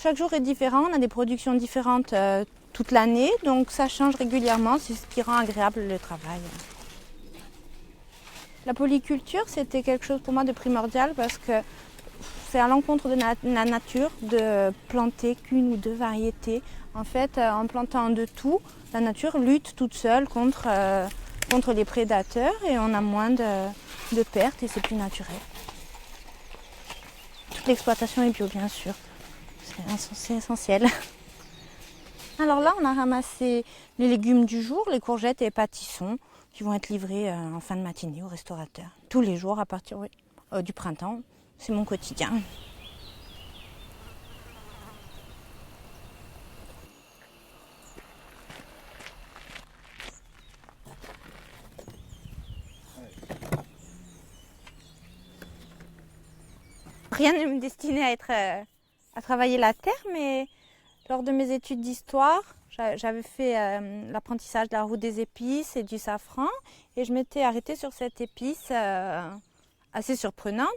Chaque jour est différent, on a des productions différentes toute l'année, donc ça change régulièrement, c'est ce qui rend agréable le travail. La polyculture, c'était quelque chose pour moi de primordial parce que c'est à l'encontre de la nature de planter qu'une ou deux variétés. En fait, en plantant de tout, la nature lutte toute seule contre les prédateurs et on a moins de pertes et c'est plus naturel. Toute l'exploitation est bio, bien sûr. C'est essentiel. Alors là, on a ramassé les légumes du jour, les courgettes et les pâtissons qui vont être livrés en fin de matinée aux restaurateurs. Tous les jours à partir du printemps, c'est mon quotidien. Rien ne me destinait à travailler la terre, mais lors de mes études d'histoire, j'avais fait l'apprentissage de la route des épices et du safran et je m'étais arrêtée sur cette épice assez surprenante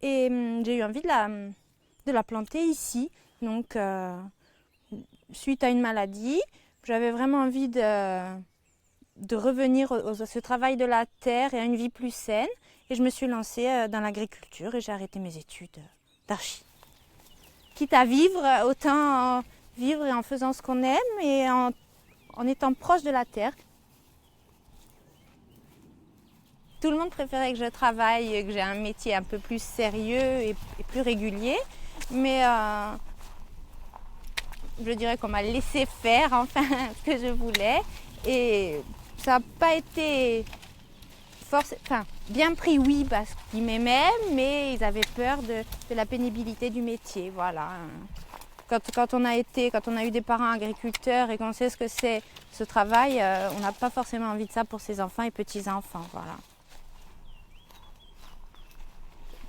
et j'ai eu envie de la planter ici. Donc, suite à une maladie, j'avais vraiment envie de revenir à ce travail de la terre et à une vie plus saine. Et je me suis lancée dans l'agriculture et j'ai arrêté mes études d'archi. Quitte à vivre, autant vivre en faisant ce qu'on aime et en étant proche de la terre. Tout le monde préférait que je travaille, que j'ai un métier un peu plus sérieux et plus régulier. Mais je dirais qu'on m'a laissé faire enfin ce que je voulais. Et ça n'a pas été bien pris, oui, parce qu'ils m'aimaient, mais ils avaient peur de la pénibilité du métier. Voilà. Quand on a eu des parents agriculteurs et qu'on sait ce que c'est ce travail, on n'a pas forcément envie de ça pour ses enfants et petits-enfants. Voilà.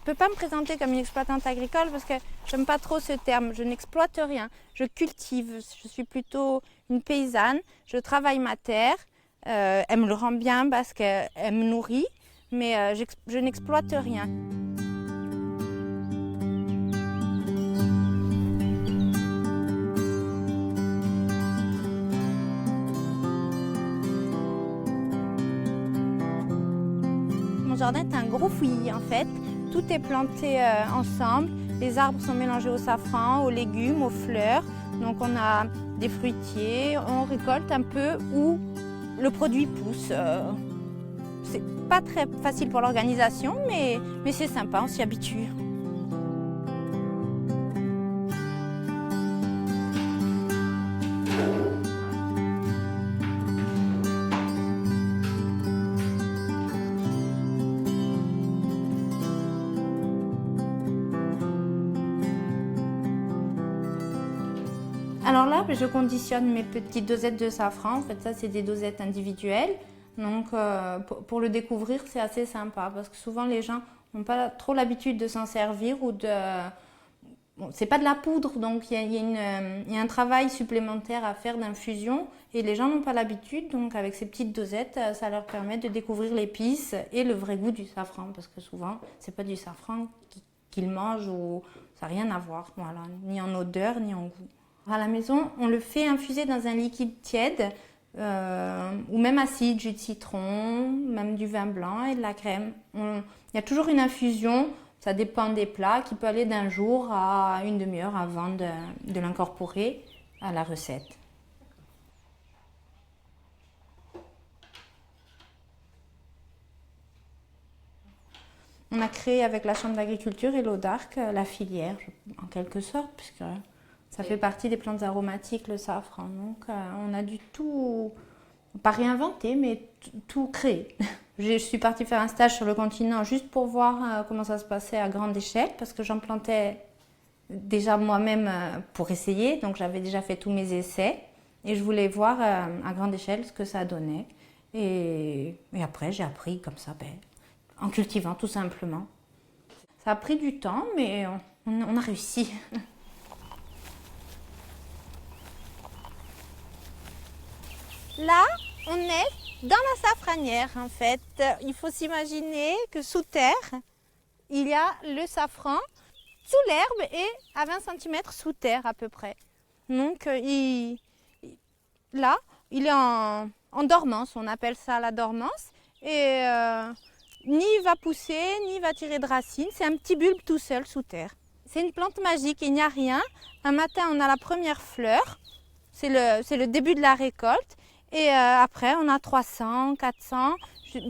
Je ne peux pas me présenter comme une exploitante agricole parce que je n'aime pas trop ce terme. Je n'exploite rien, je cultive. Je suis plutôt une paysanne. Je travaille ma terre. Elle me le rend bien parce qu'elle me nourrit, mais je n'exploite rien. Mon jardin est un gros fouillis en fait. Tout est planté ensemble. Les arbres sont mélangés au safran, aux légumes, aux fleurs. Donc on a des fruitiers, on récolte un peu où le produit pousse. C'est pas très facile pour l'organisation, mais c'est sympa, on s'y habitue. Alors là, je conditionne mes petites dosettes de safran. En fait, ça, c'est des dosettes individuelles. Donc, pour le découvrir, c'est assez sympa parce que souvent, les gens n'ont pas trop l'habitude de s'en servir ou de... Bon, c'est pas de la poudre, donc il y a un travail supplémentaire à faire d'infusion et les gens n'ont pas l'habitude. Donc, avec ces petites dosettes, ça leur permet de découvrir l'épice et le vrai goût du safran parce que souvent, c'est pas du safran qu'ils mangent ou ça n'a rien à voir, voilà, ni en odeur ni en goût. À la maison, on le fait infuser dans un liquide tiède ou même acide, jus de citron, même du vin blanc et de la crème. Il y a toujours une infusion, ça dépend des plats, qui peut aller d'un jour à une demi-heure avant de l'incorporer à la recette. On a créé avec la Chambre d'agriculture et l'Audarc la filière, en quelque sorte, puisque ça fait partie des plantes aromatiques, le safran. Donc, on a dû tout, pas réinventer, mais tout créer. Je suis partie faire un stage sur le continent juste pour voir comment ça se passait à grande échelle, parce que j'en plantais déjà moi-même pour essayer. Donc, j'avais déjà fait tous mes essais et je voulais voir à grande échelle ce que ça donnait. Et après, j'ai appris comme ça, en cultivant tout simplement. Ça a pris du temps, mais on a réussi. Là, on est dans la safranière en fait. Il faut s'imaginer que sous terre, il y a le safran sous l'herbe et à 20 cm sous terre à peu près. Donc là, il est en dormance, on appelle ça la dormance. Et ni il va pousser, ni il va tirer de racines, c'est un petit bulbe tout seul sous terre. C'est une plante magique, il n'y a rien. Un matin, on a la première fleur, c'est le début de la récolte. Et après, on a 300, 400,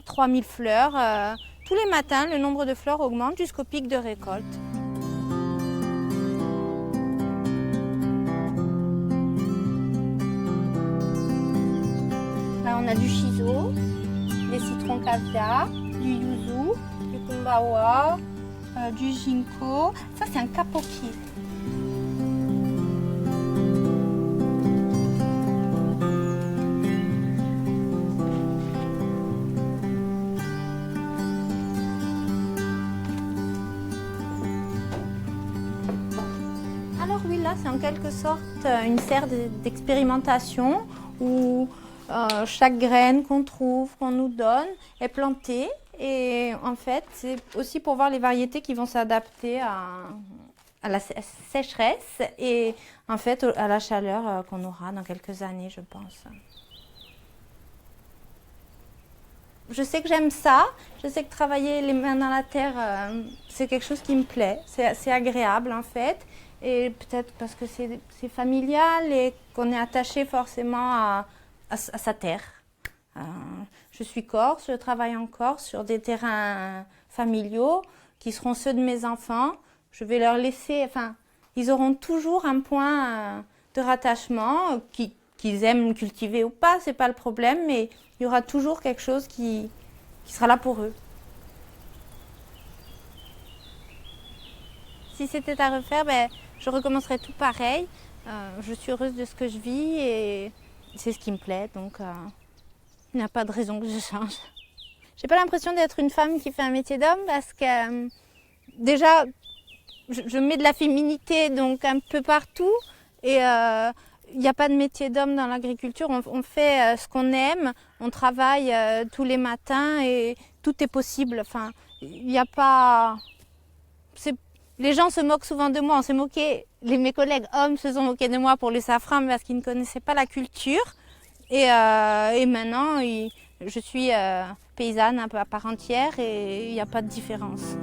3000 fleurs. Tous les matins, le nombre de fleurs augmente jusqu'au pic de récolte. Là, on a du shiso, des citrons caviar, du yuzu, du kumbawa, du ginkgo. Ça, c'est un kapoki. Alors oui, là, c'est en quelque sorte une serre d'expérimentation où chaque graine qu'on trouve, qu'on nous donne, est plantée. Et en fait, c'est aussi pour voir les variétés qui vont s'adapter à la sécheresse et en fait à la chaleur qu'on aura dans quelques années, je pense. Je sais que j'aime ça, je sais que travailler les mains dans la terre, c'est quelque chose qui me plaît, c'est agréable en fait. Et peut-être parce que c'est familial et qu'on est attaché forcément à sa terre. Je suis corse, je travaille en Corse sur des terrains familiaux qui seront ceux de mes enfants. Je vais leur laisser, enfin, ils auront toujours un point de rattachement qu'ils aiment cultiver ou pas, c'est pas le problème, mais il y aura toujours quelque chose qui sera là pour eux. Si c'était à refaire, ben, je recommencerais tout pareil. Je suis heureuse de ce que je vis et c'est ce qui me plaît, donc il n'y a pas de raison que je change. J'ai pas l'impression d'être une femme qui fait un métier d'homme parce que déjà, je mets de la féminité donc un peu partout et il n'y a pas de métier d'homme dans l'agriculture. On fait ce qu'on aime, on travaille tous les matins et tout est possible. Enfin, il n'y a pas... Les gens se moquent souvent de moi. On s'est moqué, mes collègues hommes se sont moqués de moi pour le safran parce qu'ils ne connaissaient pas la culture. Et maintenant, je suis paysanne un peu à part entière et il n'y a pas de différence.